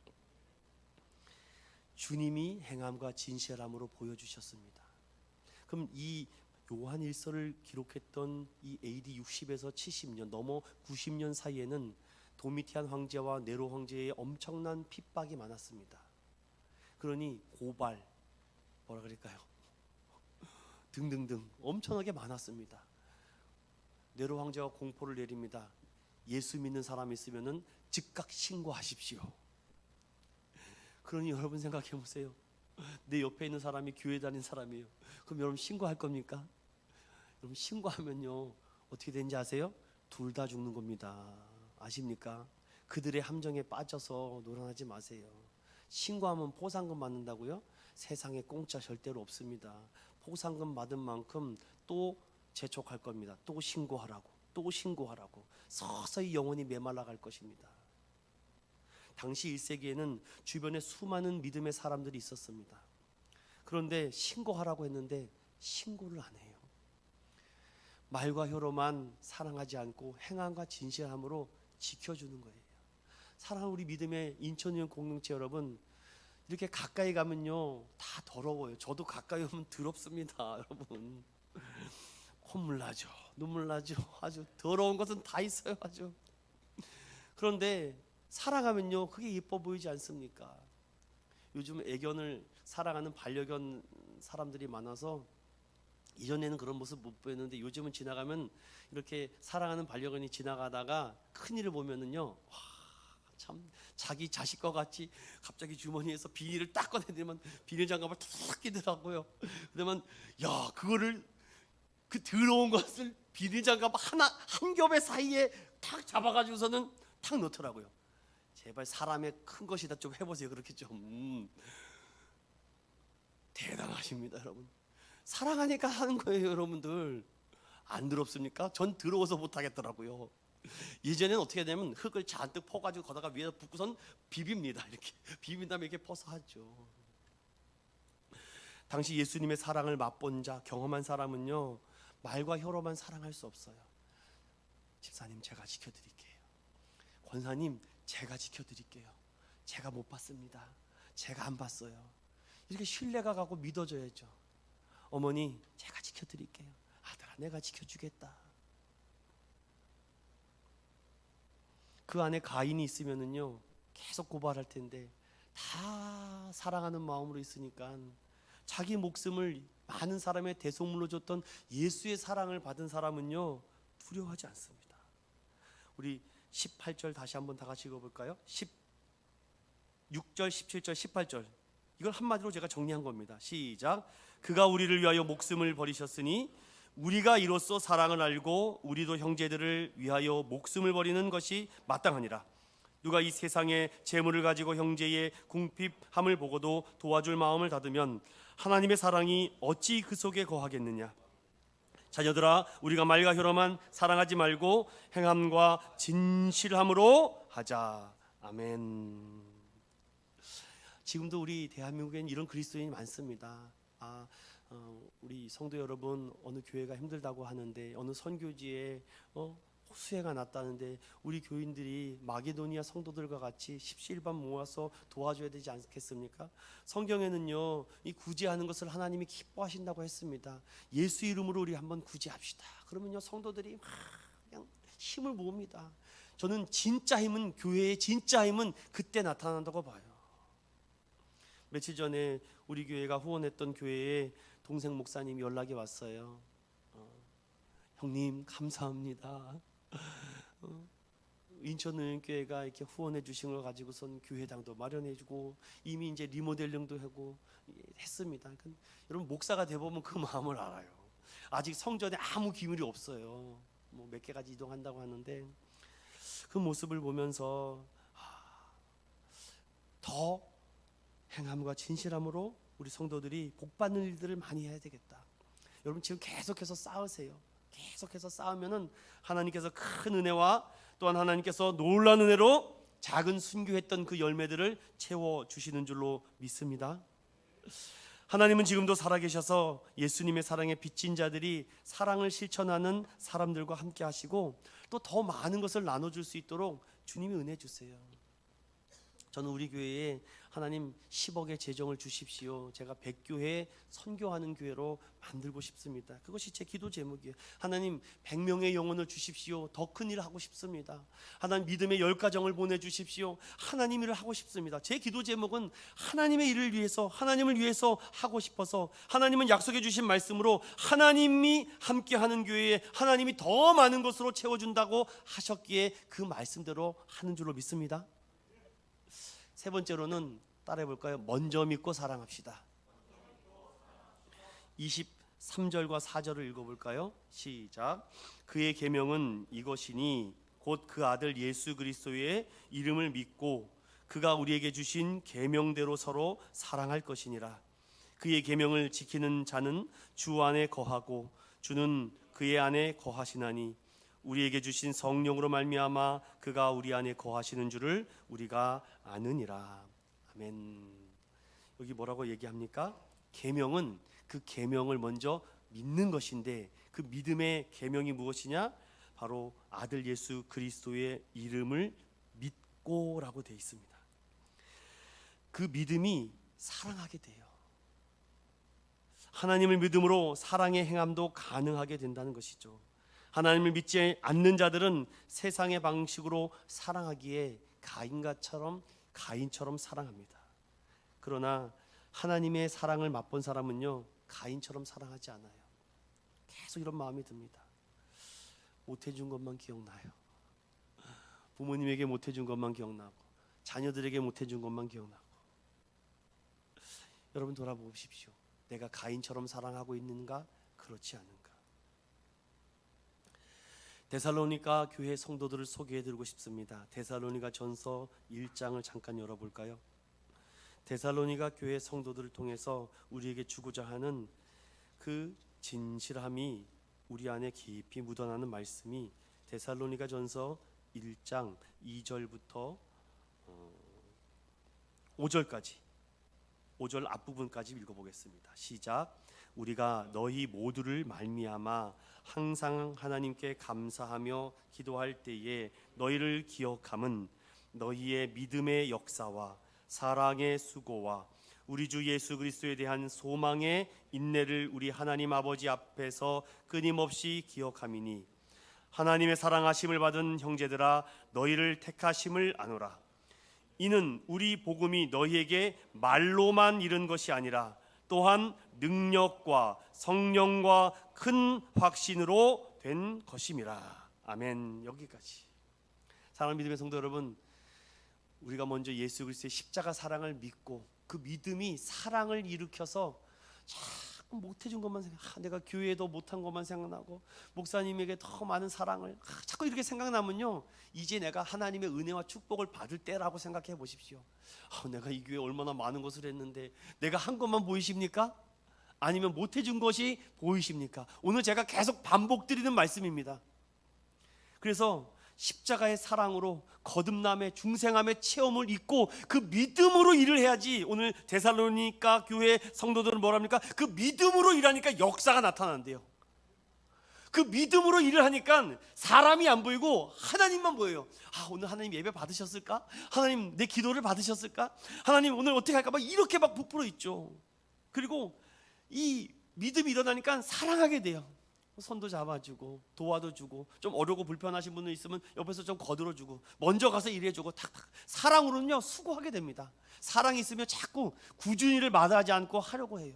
주님이 행함과 진실함으로 보여주셨습니다. 그럼 이 요한 일서를 기록했던 이 AD 60에서 70년 넘어 90년 사이에는 도미티안 황제와 네로 황제의 엄청난 핍박이 많았습니다. 그러니 고발, 뭐라 그럴까요? 등등등 엄청나게 많았습니다. 네로 황제가 공포를 내립니다. 예수 믿는 사람 있으면은 즉각 신고하십시오. 그러니 여러분 생각해 보세요. 내 옆에 있는 사람이 교회 다닌 사람이에요. 그럼 여러분 신고할 겁니까? 여러분 신고하면요 어떻게 되는지 아세요? 둘 다 죽는 겁니다. 아십니까? 그들의 함정에 빠져서 노란하지 마세요. 신고하면 포상금 받는다고요? 세상에 공짜 절대로 없습니다. 포상금 받은 만큼 또 재촉할 겁니다. 또 신고하라고, 또 신고하라고. 서서히 영혼이 메말라 갈 것입니다. 당시 1세기에는 주변에 수많은 믿음의 사람들이 있었습니다. 그런데 신고하라고 했는데 신고를 안 해요. 말과 혀로만 사랑하지 않고 행함과 진실함으로 지켜주는 거예요. 사랑하는 우리 믿음의 인천의원 공동체 여러분, 이렇게 가까이 가면요 다 더러워요. 저도 가까이 오면 더럽습니다. 여러분 콧물 나죠, 눈물 나죠. 아주 더러운 것은 다 있어요. 아주. 그런데 살아가면요 그게 예뻐 보이지 않습니까? 요즘 애견을 사랑하는 반려견 사람들이 많아서 이전에는 그런 모습 못 보였는데 요즘은 지나가면 이렇게 사랑하는 반려견이 지나가다가 큰일을 보면은요 와, 참 자기 자식과 같이 갑자기 주머니에서 비닐을 딱 꺼내들면 비닐 장갑을 탁 끼더라고요. 그러면 야 그거를 그 더러운 것을 비닐 장갑 하나 한 겹의 사이에 탁 잡아가지고서는 탁 넣더라고요. 제발 사람의 큰 것이다 좀 해보세요. 그렇게 좀 대단하십니다, 여러분. 사랑하니까 하는 거예요, 여러분들. 안 더럽습니까? 전 더러워서 못 하겠더라고요. 예전에는 어떻게 되냐면 흙을 잔뜩 퍼가지고 거다가 위에다 붓고선 비빕니다. 이렇게 비빈 다음에 이렇게 퍼서 하죠. 당시 예수님의 사랑을 맛본 자, 경험한 사람은요 말과 혀로만 사랑할 수 없어요. 집사님 제가 지켜드릴게요. 권사님 제가 지켜드릴게요. 제가 못 봤습니다. 제가 안 봤어요. 이렇게 신뢰가 가고 믿어져야죠. 어머니 제가 지켜드릴게요. 아들아 내가 지켜주겠다. 그 안에 가인이 있으면은요 계속 고발할 텐데 다 사랑하는 마음으로 있으니까 자기 목숨을 많은 사람의 대속물로 줬던 예수의 사랑을 받은 사람은요 두려워하지 않습니다. 우리 18절 다시 한번 다 같이 읽어볼까요? 16절, 17절, 18절 이걸 한마디로 제가 정리한 겁니다. 시작. 그가 우리를 위하여 목숨을 버리셨으니 우리가 이로써 사랑을 알고 우리도 형제들을 위하여 목숨을 버리는 것이 마땅하니라. 누가 이 세상의 재물을 가지고 형제의 궁핍함을 보고도 도와줄 마음을 닫으면 하나님의 사랑이 어찌 그 속에 거하겠느냐. 자녀들아 우리가 말과 혀로만 사랑하지 말고 행함과 진실함으로 하자. 아멘. 지금도 우리 대한민국엔 이런 그리스도인이 많습니다. 우리 성도 여러분 어느 교회가 힘들다고 하는데 어느 선교지에 수해가 났다는데 우리 교인들이 마게도니아 성도들과 같이 십시일반 모아서 도와줘야 되지 않겠습니까? 성경에는요 이 구제하는 것을 하나님이 기뻐하신다고 했습니다. 예수 이름으로 우리 한번 구제합시다. 그러면요 성도들이 막 그냥 힘을 모읍니다. 저는 진짜 힘은 교회의 진짜 힘은 그때 나타난다고 봐요. 며칠 전에 우리 교회가 후원했던 교회에 동생 목사님이 연락이 왔어요. 형님 감사합니다. 인천의교회가 이렇게 후원해 주신 걸 가지고선 교회당도 마련해주고 이미 이제 리모델링도 하고 했습니다. 그러니까 여러분 목사가 돼보면 그 마음을 알아요. 아직 성전에 아무 기물이 없어요. 뭐 몇 개까지 이동한다고 하는데 그 모습을 보면서 더 행함과 진실함으로 우리 성도들이 복받는 일들을 많이 해야 되겠다. 여러분 지금 계속해서 싸우세요. 계속해서 싸우면은 하나님께서 큰 은혜와 또한 하나님께서 놀라운 은혜로 작은 순교했던 그 열매들을 채워주시는 줄로 믿습니다. 하나님은 지금도 살아계셔서 예수님의 사랑에 빚진 자들이 사랑을 실천하는 사람들과 함께 하시고 또 더 많은 것을 나눠줄 수 있도록 주님이 은혜 주세요. 저는 우리 교회에 하나님 10억의 재정을 주십시오. 제가 100교회 선교하는 교회로 만들고 싶습니다. 그것이 제 기도 제목이에요. 하나님 100명의 영혼을 주십시오. 더 큰 일을 하고 싶습니다. 하나님 믿음의 10가정을 보내주십시오. 하나님 일을 하고 싶습니다. 제 기도 제목은 하나님의 일을 위해서, 하나님을 위해서 하고 싶어서, 하나님은 약속해 주신 말씀으로 하나님이 함께하는 교회에 하나님이 더 많은 것으로 채워준다고 하셨기에 그 말씀대로 하는 줄로 믿습니다. 세 번째로는 따라해 볼까요? 먼저 믿고 사랑합시다. 23절과 4절을 읽어볼까요? 시작. 그의 계명은 이것이니 곧 그 아들 예수 그리스도의 이름을 믿고 그가 우리에게 주신 계명대로 서로 사랑할 것이니라. 그의 계명을 지키는 자는 주 안에 거하고 주는 그의 안에 거하시나니 우리에게 주신 성령으로 말미암아 그가 우리 안에 거하시는 줄을 우리가 아느니라. 아멘. 여기 뭐라고 얘기합니까? 계명은 그 계명을 먼저 믿는 것인데 그 믿음의 계명이 무엇이냐? 바로 아들 예수 그리스도의 이름을 믿고라고 되어 있습니다. 그 믿음이 사랑하게 돼요. 하나님을 믿음으로 사랑의 행함도 가능하게 된다는 것이죠. 하나님을 믿지 않는 자들은 세상의 방식으로 사랑하기에 가인처럼 사랑합니다. 그러나 하나님의 사랑을 맛본 사람은요 가인처럼 사랑하지 않아요. 계속 이런 마음이 듭니다. 못해준 것만 기억나요. 부모님에게 못해준 것만 기억나고 자녀들에게 못해준 것만 기억나고. 여러분 돌아보십시오. 내가 가인처럼 사랑하고 있는가? 그렇지 않은가? 데살로니가 교회 성도들을 소개해드리고 싶습니다. 데살로니가 전서 1장을 잠깐 열어볼까요? 데살로니가 교회 성도들을 통해서 우리에게 주고자 하는 그 진실함이 우리 안에 깊이 묻어나는 말씀이 데살로니가 전서 1장 2절부터 5절까지 5절 앞부분까지 읽어보겠습니다. 시작. 우리가 너희 모두를 말미암아 항상 하나님께 감사하며 기도할 때에 너희를 기억함은 너희의 믿음의 역사와 사랑의 수고와 우리 주 예수 그리스도에 대한 소망의 인내를 우리 하나님 아버지 앞에서 끊임없이 기억함이니 하나님의 사랑하심을 받은 형제들아 너희를 택하심을 아노라. 이는 우리 복음이 너희에게 말로만 이른 것이 아니라 또한 능력과 성령과 큰 확신으로 된 것임이라. 아멘. 여기까지. 사랑하는 믿음의 성도 여러분, 우리가 먼저 예수 그리스도의 십자가 사랑을 믿고 그 믿음이 사랑을 일으켜서 자꾸 못해준 것만 생각, 내가 교회에도 못한 것만 생각나고 목사님에게 더 많은 사랑을 자꾸 이렇게 생각나면요 이제 내가 하나님의 은혜와 축복을 받을 때라고 생각해 보십시오. 내가 이 교회에 얼마나 많은 것을 했는데 내가 한 것만 보이십니까? 아니면 못해준 것이 보이십니까? 오늘 제가 계속 반복드리는 말씀입니다. 그래서 십자가의 사랑으로 거듭남의 중생함의 체험을 잊고 그 믿음으로 일을 해야지. 오늘 데살로니가 교회 성도들은 뭐랍니까? 그 믿음으로 일하니까 역사가 나타난대요. 그 믿음으로 일을 하니까 사람이 안 보이고 하나님만 보여요. 오늘 하나님 예배 받으셨을까? 하나님 내 기도를 받으셨을까? 하나님 오늘 어떻게 할까? 막 이렇게 막 부풀어 있죠. 그리고 이 믿음이 일어나니까 사랑하게 돼요. 손도 잡아주고 도와도 주고 좀 어려고 불편하신 분들 있으면 옆에서 좀 거들어주고 먼저 가서 일해주고 탁탁. 사랑으로는요 수고하게 됩니다. 사랑이 있으면 자꾸 꾸준히 일을 마다하지 않고 하려고 해요.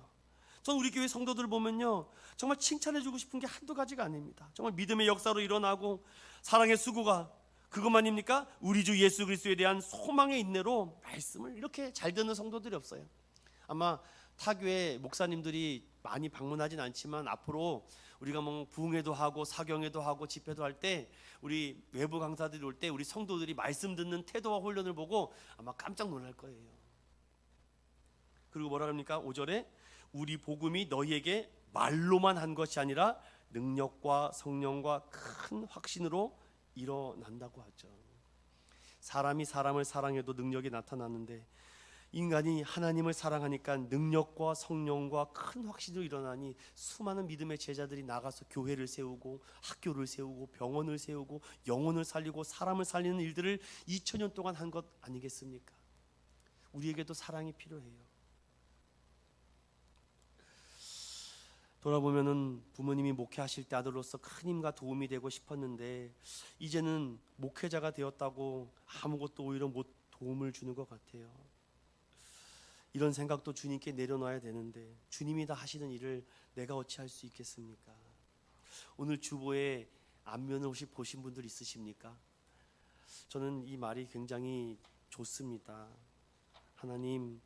저는 우리 교회 성도들 보면요 정말 칭찬해주고 싶은 게 한두 가지가 아닙니다. 정말 믿음의 역사로 일어나고 사랑의 수고가 그것만입니까? 우리 주 예수 그리스도에 대한 소망의 인내로 말씀을 이렇게 잘 듣는 성도들이 없어요. 아마 타교회 목사님들이 많이 방문하진 않지만 앞으로 우리가 뭐 부흥회도 하고 사경회도 하고 집회도 할 때 우리 외부 강사들이 올 때 우리 성도들이 말씀 듣는 태도와 훈련을 보고 아마 깜짝 놀랄 거예요. 그리고 뭐라 합니까? 5절에 우리 복음이 너희에게 말로만 한 것이 아니라 능력과 성령과 큰 확신으로 일어난다고 하죠. 사람이 사람을 사랑해도 능력이 나타나는데 인간이 하나님을 사랑하니까 능력과 성령과 큰 확신으로 일어나니 수많은 믿음의 제자들이 나가서 교회를 세우고 학교를 세우고 병원을 세우고 영혼을 살리고 사람을 살리는 일들을 2000년 동안 한 것 아니겠습니까? 우리에게도 사랑이 필요해요. 돌아보면은 부모님이 목회하실 때 아들로서 큰 힘과 도움이 되고 싶었는데 이제는 목회자가 되었다고 아무것도 오히려 못 도움을 주는 것 같아요. 이런 생각도 주님께 내려놔야 되는데 주님이 다 하시는 일을 내가 어찌 할 수 있겠습니까? 오늘 주보에 안면을 혹시 보신 분들 있으십니까? 저는 이 말이 굉장히 좋습니다. 하나님,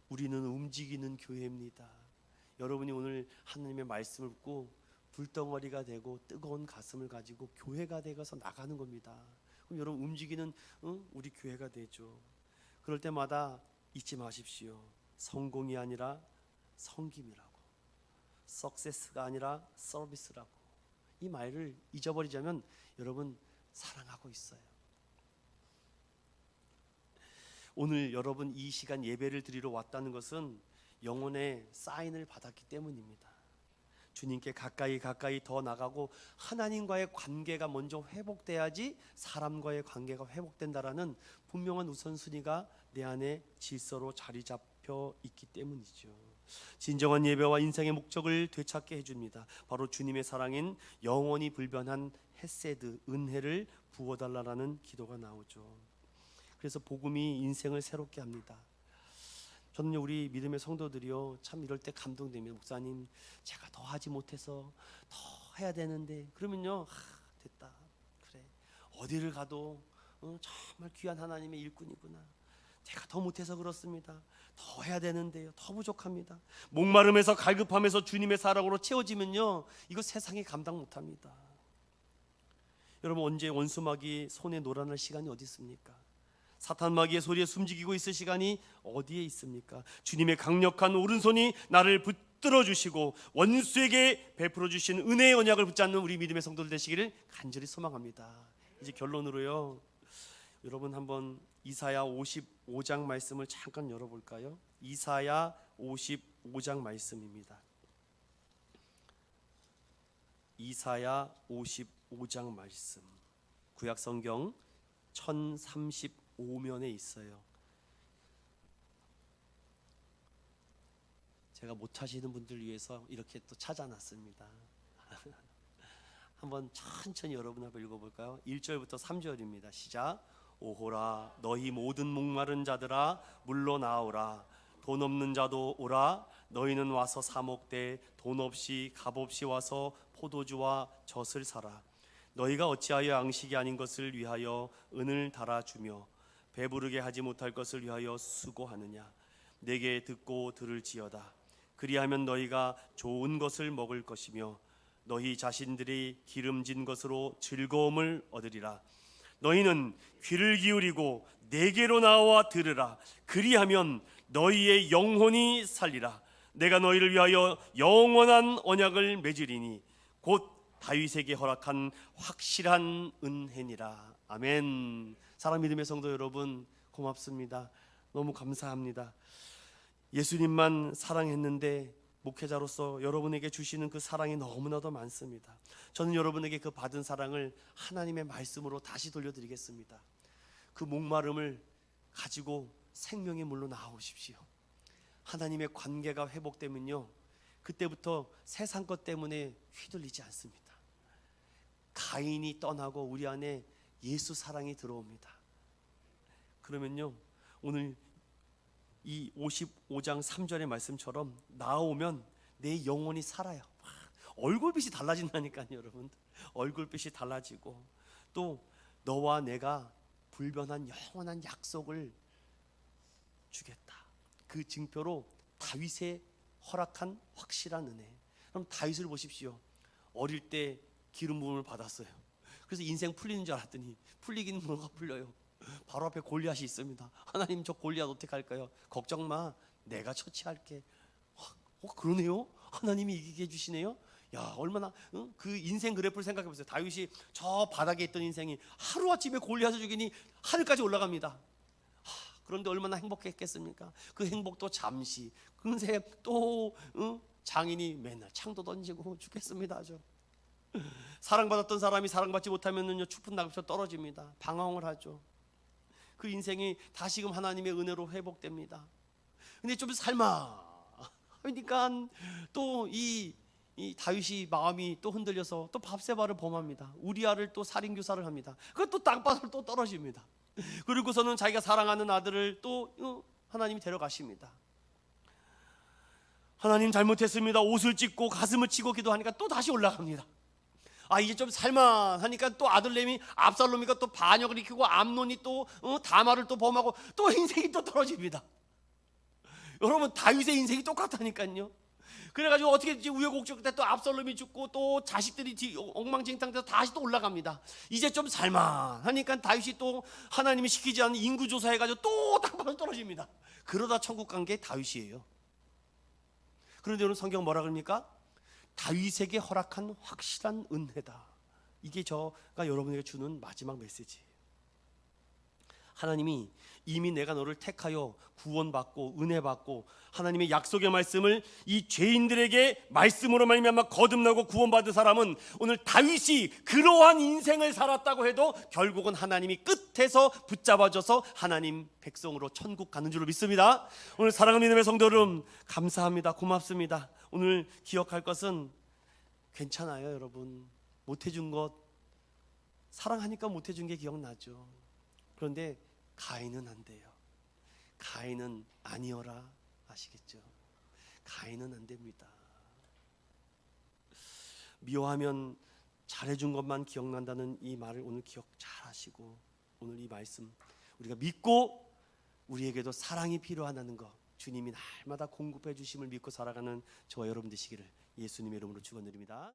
우리는 움직이는 교회입니다. 여러분이 오늘 하나님의 말씀을 듣고 불덩어리가 되고 뜨거운 가슴을 가지고 교회가 되어서 나가는 겁니다. 그럼 여러분 움직이는 우리 교회가 되죠. 그럴 때마다 잊지 마십시오. 성공이 아니라 섬김이라고, 석세스가 아니라 서비스라고. 이 말을 잊어버리자면 여러분 사랑하고 있어요. 오늘 여러분 이 시간 예배를 드리러 왔다는 것은 영혼의 사인을 받았기 때문입니다. 주님께 가까이 더 나가고 하나님과의 관계가 먼저 회복돼야지 사람과의 관계가 회복된다라는 분명한 우선순위가 내 안에 질서로 자리 잡혀 있기 때문이죠. 진정한 예배와 인생의 목적을 되찾게 해줍니다. 바로 주님의 사랑인 영원히 불변한 헤세드, 은혜를 부어달라는 기도가 나오죠. 그래서 복음이 인생을 새롭게 합니다. 저는 우리 믿음의 성도들이요 참 이럴 때 감동됩니다. 목사님, 제가 더 하지 못해서 더 해야 되는데. 그러면요, 됐다, 그래, 어디를 가도 정말 귀한 하나님의 일꾼이구나. 제가 더 못해서 그렇습니다. 더 해야 되는데요, 더 부족합니다. 목마름에서 갈급함에서 주님의 사랑으로 채워지면요, 이거 세상이 감당 못합니다. 여러분, 언제 원수마귀 손에 놀아날 시간이 어디 있습니까? 사탄 마귀의 소리에 숨지기고 있을 시간이 어디에 있습니까? 주님의 강력한 오른손이 나를 붙들어 주시고 원수에게 베풀어 주신 은혜의 언약을 붙잡는 우리 믿음의 성도들 되시기를 간절히 소망합니다. 이제 결론으로요, 여러분 한번 이사야 55장 말씀을 잠깐 열어볼까요? 이사야 55장 말씀입니다. 이사야 55장 말씀, 구약성경 1035면에 있어요. 제가 못 하시는 분들 위해서 이렇게 또 찾아놨습니다. 한번 천천히 여러분 한번 읽어볼까요? 1절부터 3절입니다. 시작. 오호라, 너희 모든 목마른 자들아 물러나오라. 돈 없는 자도 오라. 너희는 와서 사 먹되 돈 없이 값 없이 와서 포도주와 젖을 사라. 너희가 어찌하여 양식이 아닌 것을 위하여 은을 달아주며 배부르게 하지 못할 것을 위하여 수고하느냐. 내게 듣고 들을지어다. 그리하면 너희가 좋은 것을 먹을 것이며 너희 자신들이 기름진 것으로 즐거움을 얻으리라. 너희는 귀를 기울이고 내게로 나와 들으라. 그리하면 너희의 영혼이 살리라. 내가 너희를 위하여 영원한 언약을 맺으리니 곧 다윗에게 허락한 확실한 은혜니라. 아멘. 사랑 믿음의 성도 여러분, 고맙습니다. 너무 감사합니다. 예수님만 사랑했는데 목회자로서 여러분에게 주시는 그 사랑이 너무나도 많습니다. 저는 여러분에게 그 받은 사랑을 하나님의 말씀으로 다시 돌려드리겠습니다. 그 목마름을 가지고 생명의 물로 나오십시오. 하나님의 관계가 회복되면요, 그때부터 세상 것 때문에 휘둘리지 않습니다. 가인이 떠나고 우리 안에 예수 사랑이 들어옵니다. 그러면요, 오늘 이 55장 3절의 말씀처럼 나오면 내 영혼이 살아요. 얼굴빛이 달라진다니까요, 여러분. 얼굴빛이 달라지고 또 너와 내가 불변한 영원한 약속을 주겠다. 그 증표로 다윗의 허락한 확실한 은혜. 그럼 다윗을 보십시오. 어릴 때 기름 부음을 받았어요. 그래서 인생 풀리는 줄 알았더니 풀리긴 뭐가 풀려요. 바로 앞에 골리앗이 있습니다. 하나님, 저 골리앗 어떻게 할까요? 걱정 마, 내가 처치할게. 그러네요. 하나님이 이기게 해주시네요. 야, 얼마나 그 인생 그래프를 생각해 보세요. 다윗이 저 바닥에 있던 인생이 하루아침에 골리앗을 죽이니 하늘까지 올라갑니다. 그런데 얼마나 행복했겠습니까? 그 행복도 잠시. 금세 또 장인이 맨날 창도 던지고 죽겠습니다. 사랑받았던 사람이 사랑받지 못하면은요, 추푼 낙엽처럼 떨어집니다. 방황을 하죠. 그 인생이 다시금 하나님의 은혜로 회복됩니다. 근데 좀 삶아 그러니까 또 이 다윗이 마음이 또 흔들려서 또 밧세바를 범합니다. 우리아를 또 살인교사를 합니다. 그것도 땅바닥으로 또 떨어집니다. 그리고서는 자기가 사랑하는 아들을 또 하나님이 데려가십니다. 하나님 잘못했습니다. 옷을 찢고 가슴을 치고 기도하니까 또 다시 올라갑니다. 이제 좀 살만하니까 또 아들내미 압살롬이가 또 반역을 일으키고 암논이 또 다말을 또 범하고 또 인생이 또 떨어집니다. 여러분, 다윗의 인생이 똑같다니까요. 그래가지고 어떻게 우여곡절 끝에 또 압살롬이 죽고 또 자식들이 엉망진창돼서 다시 또 올라갑니다. 이제 좀 살만하니까 다윗이 또 하나님이 시키지 않은 인구조사 해가지고 또 땅바닥으로 떨어집니다. 그러다 천국 간 게 다윗이에요. 그런데 오늘 성경 뭐라 그럽니까? 다윗에게 허락한 확실한 은혜다. 이게 저가 여러분에게 주는 마지막 메시지예요. 하나님이 이미 내가 너를 택하여 구원받고 은혜받고 하나님의 약속의 말씀을 이 죄인들에게 말씀으로 말미암아 거듭나고 구원받은 사람은 오늘 다윗이 그러한 인생을 살았다고 해도 결국은 하나님이 끝에서 붙잡아줘서 하나님 백성으로 천국 가는 줄로 믿습니다. 오늘 사랑하는 믿음의 성도 여러분, 감사합니다. 고맙습니다. 오늘 기억할 것은 괜찮아요. 여러분, 못해준 것 사랑하니까 못해준 게 기억나죠. 그런데 가인은 안 돼요. 가인은 아니어라. 아시겠죠? 가인은 안 됩니다. 미워하면 잘해준 것만 기억난다는 이 말을 오늘 기억 잘 하시고, 오늘 이 말씀 우리가 믿고 우리에게도 사랑이 필요하다는 것, 주님이 날마다 공급해 주심을 믿고 살아가는 저와 여러분 되시기를 예수님의 이름으로 축원드립니다.